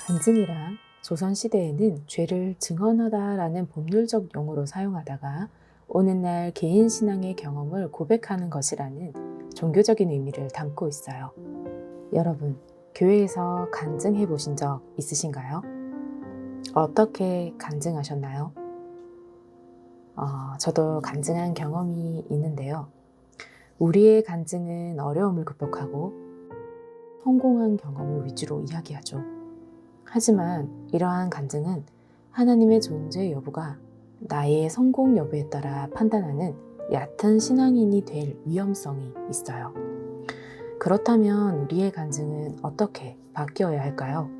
간증이란 조선시대에는 죄를 증언하다라는 법률적 용어로 사용하다가 오늘날 개인 신앙의 경험을 고백하는 것이라는 종교적인 의미를 담고 있어요. 여러분, 교회에서 간증해 보신 적 있으신가요? 어떻게 간증하셨나요? 저도 간증한 경험이 있는데요. 우리의 간증은 어려움을 극복하고 성공한 경험을 위주로 이야기하죠. 하지만 이러한 간증은 하나님의 존재 여부가 나의 성공 여부에 따라 판단하는 얕은 신앙인이 될 위험성이 있어요. 그렇다면 우리의 간증은 어떻게 바뀌어야 할까요?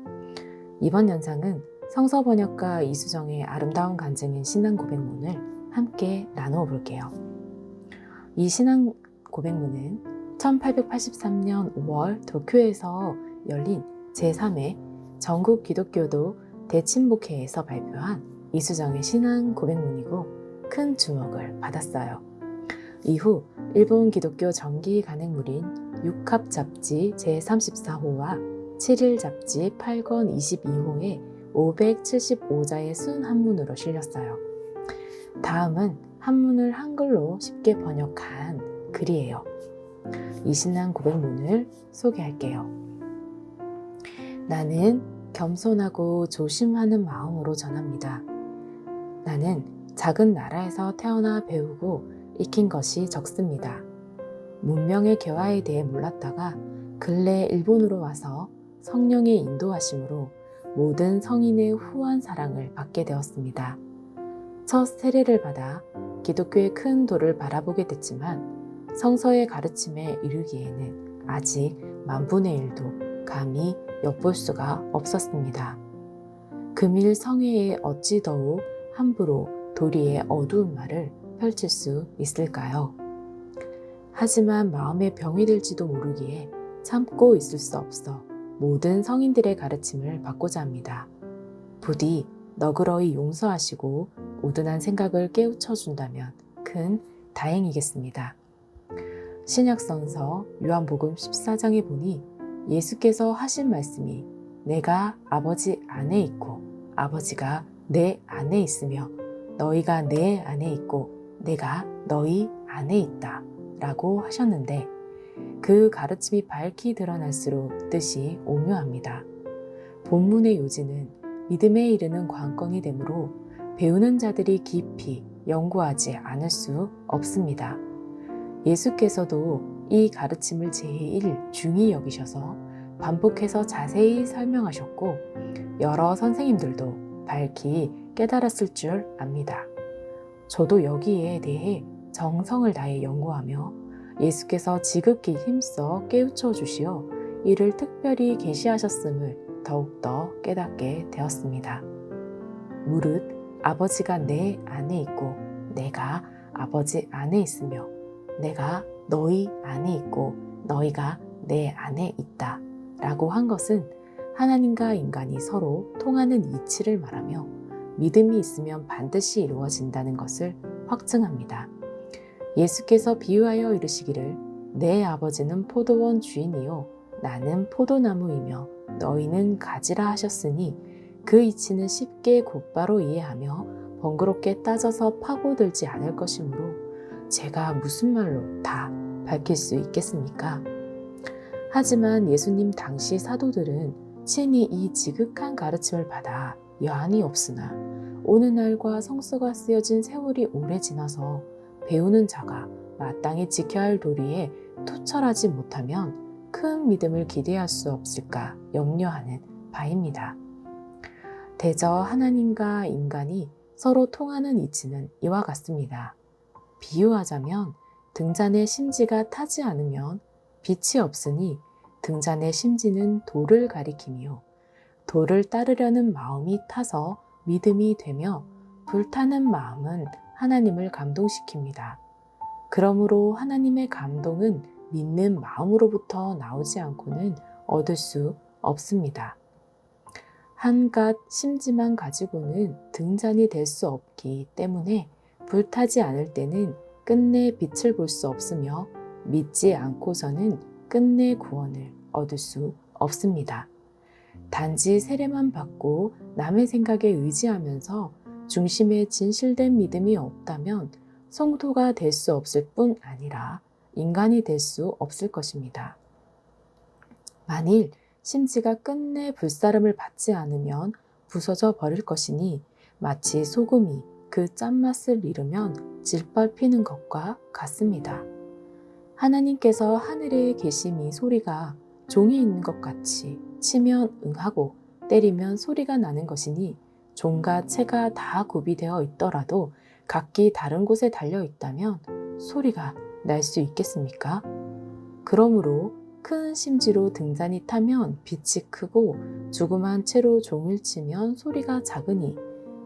이번 영상은 성서번역가 이수정의 아름다운 간증인 신앙 고백문을 함께 나누어 볼게요. 이 신앙 고백문은 1883년 5월 도쿄에서 열린 제3회 전국 기독교도 대친목회에서 발표한 이수정의 신앙 고백문이고 큰 주목을 받았어요. 이후 일본 기독교 정기 간행물인 육합 잡지 제34호와 7일 잡지 8권 22호에 575자의 순한문으로 실렸어요. 다음은 한문을 한글로 쉽게 번역한 글이에요. 이 신앙 고백문을 소개할게요. 나는 겸손하고 조심하는 마음으로 전합니다. 나는 작은 나라에서 태어나 배우고 익힌 것이 적습니다. 문명의 개화에 대해 몰랐다가 근래 일본으로 와서 성령의 인도하심으로 모든 성인의 후한 사랑을 받게 되었습니다. 첫 세례를 받아 기독교의 큰 도를 바라보게 됐지만 성서의 가르침에 이르기에는 아직 10,000분의 1도 감히 엿볼 수가 없었습니다. 금일 성회에 어찌 더욱 함부로 도리의 어두운 말을 펼칠 수 있을까요? 하지만 마음에 병이 들지도 모르기에 참고 있을 수 없어 모든 성인들의 가르침을 받고자 합니다. 부디 너그러이 용서하시고 우둔한 생각을 깨우쳐 준다면 큰 다행이겠습니다. 신약성서 요한복음 14장에 보니 예수께서 하신 말씀이 내가 아버지 안에 있고 아버지가 내 안에 있으며 너희가 내 안에 있고 내가 너희 안에 있다 라고 하셨는데 그 가르침이 밝히 드러날수록 뜻이 오묘합니다. 본문의 요지는 믿음에 이르는 관건이 되므로 배우는 자들이 깊이 연구하지 않을 수 없습니다. 예수께서도 이 가르침을 제일 중히 여기셔서 반복해서 자세히 설명하셨고 여러 선생님들도 밝히 깨달았을 줄 압니다. 저도 여기에 대해 정성을 다해 연구하며 예수께서 지극히 힘써 깨우쳐 주시어 이를 특별히 계시하셨음을 더욱더 깨닫게 되었습니다. 무릇 아버지가 내 안에 있고 내가 아버지 안에 있으며 내가 너희 안에 있고 너희가 내 안에 있다 라고 한 것은 하나님과 인간이 서로 통하는 이치를 말하며 믿음이 있으면 반드시 이루어진다는 것을 확증합니다. 예수께서 비유하여 이르시기를 내 아버지는 포도원 주인이요 나는 포도나무이며 너희는 가지라 하셨으니 그 이치는 쉽게 곧바로 이해하며 번거롭게 따져서 파고들지 않을 것이므로 제가 무슨 말로 다 밝힐 수 있겠습니까? 하지만 예수님 당시 사도들은 친히 이 지극한 가르침을 받아 여한이 없으나 오늘날과 성서가 쓰여진 세월이 오래 지나서 배우는 자가 마땅히 지켜야 할 도리에 투철하지 못하면 큰 믿음을 기대할 수 없을까 염려하는 바입니다. 대저 하나님과 인간이 서로 통하는 이치는 이와 같습니다. 비유하자면 등잔의 심지가 타지 않으면 빛이 없으니 등잔의 심지는 돌을 가리키며 돌을 따르려는 마음이 타서 믿음이 되며 불타는 마음은 하나님을 감동시킵니다. 그러므로 하나님의 감동은 믿는 마음으로부터 나오지 않고는 얻을 수 없습니다. 한갓 심지만 가지고는 등잔이 될 수 없기 때문에 불타지 않을 때는 끝내 빛을 볼 수 없으며 믿지 않고서는 끝내 구원을 얻을 수 없습니다. 단지 세례만 받고 남의 생각에 의지하면서 중심에 진실된 믿음이 없다면 성도가 될 수 없을 뿐 아니라 인간이 될 수 없을 것입니다. 만일 심지가 끝내 불사름을 받지 않으면 부서져 버릴 것이니 마치 소금이 그 짠맛을 잃으면 질발 피는 것과 같습니다. 하나님께서 하늘에 계심이 소리가 종이 있는 것 같이 치면 응하고 때리면 소리가 나는 것이니 종과 채가 다 구비되어 있더라도 각기 다른 곳에 달려 있다면 소리가 날 수 있겠습니까? 그러므로 큰 심지로 등잔이 타면 빛이 크고 조그만 채로 종을 치면 소리가 작으니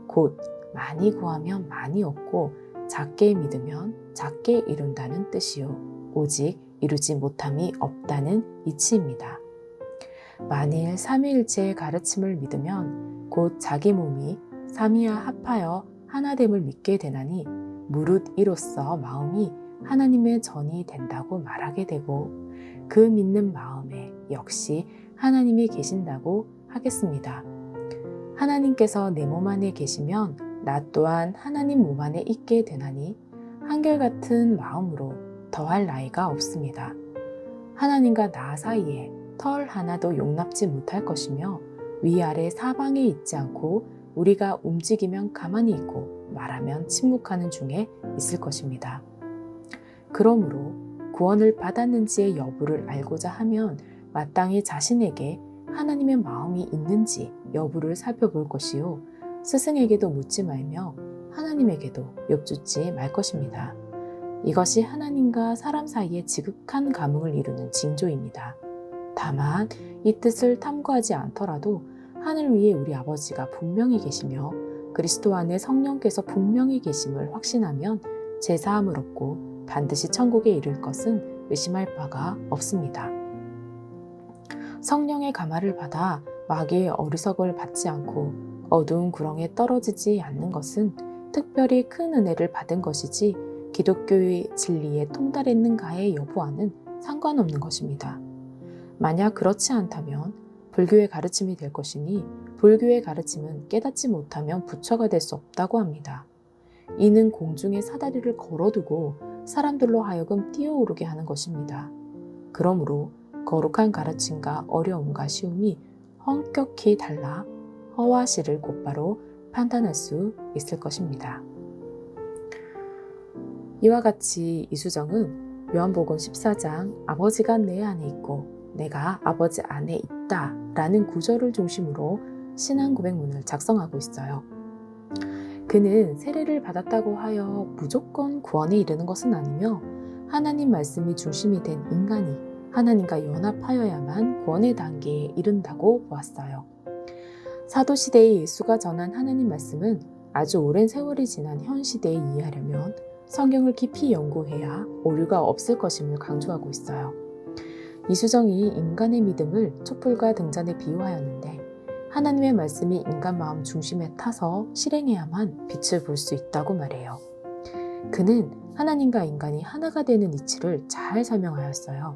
곧 많이 구하면 많이 얻고 작게 믿으면 작게 이룬다는 뜻이요. 오직 이루지 못함이 없다는 이치입니다. 만일 삼위일체의 가르침을 믿으면 곧 자기 몸이 삼위와 합하여 하나됨을 믿게 되나니 무릇 이로써 마음이 하나님의 전이 된다고 말하게 되고 그 믿는 마음에 역시 하나님이 계신다고 하겠습니다. 하나님께서 내 몸 안에 계시면 나 또한 하나님 몸 안에 있게 되나니 한결같은 마음으로 더할 나위가 없습니다. 하나님과 나 사이에 털 하나도 용납지 못할 것이며 위아래 사방에 있지 않고 우리가 움직이면 가만히 있고 말하면 침묵하는 중에 있을 것입니다. 그러므로 구원을 받았는지의 여부를 알고자 하면 마땅히 자신에게 하나님의 마음이 있는지 여부를 살펴볼 것이요 스승에게도 묻지 말며 하나님에게도 엽죽지 말 것입니다. 이것이 하나님과 사람 사이의 지극한 감흥을 이루는 징조입니다. 다만 이 뜻을 탐구하지 않더라도 하늘 위에 우리 아버지가 분명히 계시며 그리스도 안에 성령께서 분명히 계심을 확신하면 제사함을 얻고 반드시 천국에 이를 것은 의심할 바가 없습니다. 성령의 감화를 받아 마귀의 어리석을 받지 않고 어두운 구렁에 떨어지지 않는 것은 특별히 큰 은혜를 받은 것이지 기독교의 진리에 통달했는가의 여부와는 상관없는 것입니다. 만약 그렇지 않다면 불교의 가르침이 될 것이니 불교의 가르침은 깨닫지 못하면 부처가 될 수 없다고 합니다. 이는 공중에 사다리를 걸어두고 사람들로 하여금 뛰어오르게 하는 것입니다. 그러므로 거룩한 가르침과 어려움과 쉬움이 엄격히 달라 허와 실을 곧바로 판단할 수 있을 것입니다. 이와 같이 이수정은 요한복음 14장 아버지가 내 안에 있고 내가 아버지 안에 있다 라는 구절을 중심으로 신앙 고백문을 작성하고 있어요. 그는 세례를 받았다고 하여 무조건 구원에 이르는 것은 아니며 하나님 말씀이 중심이 된 인간이 하나님과 연합하여야만 구원의 단계에 이른다고 보았어요. 사도시대의 예수가 전한 하나님 말씀은 아주 오랜 세월이 지난 현 시대에 이해하려면 성경을 깊이 연구해야 오류가 없을 것임을 강조하고 있어요. 이수정이 인간의 믿음을 촛불과 등잔에 비유하였는데 하나님의 말씀이 인간 마음 중심에 타서 실행해야만 빛을 볼 수 있다고 말해요. 그는 하나님과 인간이 하나가 되는 이치를 잘 설명하였어요.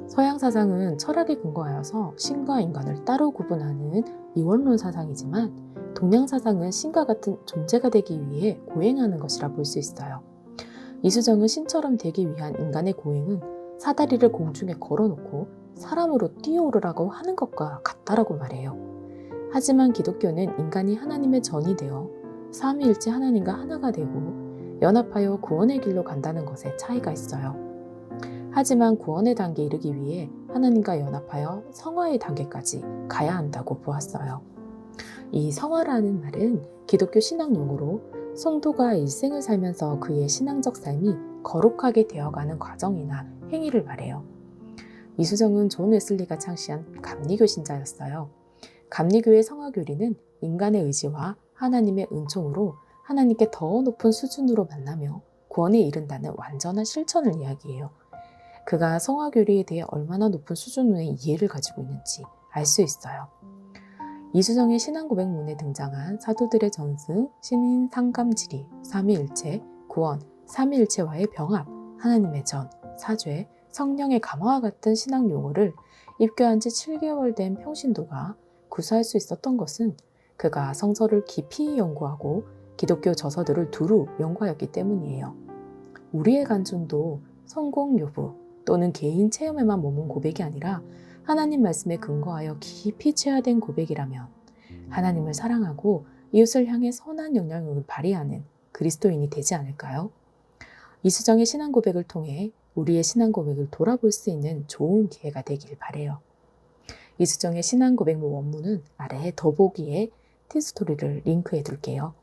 서양 사상은 철학에 근거하여서 신과 인간을 따로 구분하는 이원론 사상이지만 동양 사상은 신과 같은 존재가 되기 위해 고행하는 것이라 볼 수 있어요. 이수정은 신처럼 되기 위한 인간의 고행은 사다리를 공중에 걸어놓고 사람으로 뛰어오르라고 하는 것과 같다라고 말해요. 하지만 기독교는 인간이 하나님의 전이 되어 삼위일체 하나님과 하나가 되고 연합하여 구원의 길로 간다는 것에 차이가 있어요. 하지만 구원의 단계에 이르기 위해 하나님과 연합하여 성화의 단계까지 가야 한다고 보았어요. 이 성화라는 말은 기독교 신앙 용어로 성도가 일생을 살면서 그의 신앙적 삶이 거룩하게 되어가는 과정이나 행위를 말해요. 이수정은 존 웨슬리가 창시한 감리교 신자였어요. 감리교의 성화교리는 인간의 의지와 하나님의 은총으로 하나님께 더 높은 수준으로 만나며 구원에 이른다는 완전한 실천을 이야기해요. 그가 성화교리에 대해 얼마나 높은 수준의 이해를 가지고 있는지 알 수 있어요. 이수정의 신앙고백문에 등장한 사도들의 전승, 신인 상감지리, 삼위일체, 구원, 삼위일체와의 병합, 하나님의 전, 사죄, 성령의 감화와 같은 신앙 용어를 입교한 지 7개월 된 평신도가 구사할 수 있었던 것은 그가 성서를 깊이 연구하고 기독교 저서들을 두루 연구하였기 때문이에요. 우리의 간증도 성공 여부 또는 개인 체험에만 머문 고백이 아니라 하나님 말씀에 근거하여 깊이 체화된 고백이라면 하나님을 사랑하고 이웃을 향해 선한 영향력을 발휘하는 그리스도인이 되지 않을까요? 이수정의 신앙 고백을 통해 우리의 신앙 고백을 돌아볼 수 있는 좋은 기회가 되길 바라요. 이수정의 신앙 고백문 원문은 아래 더보기에 티스토리를 링크해 둘게요.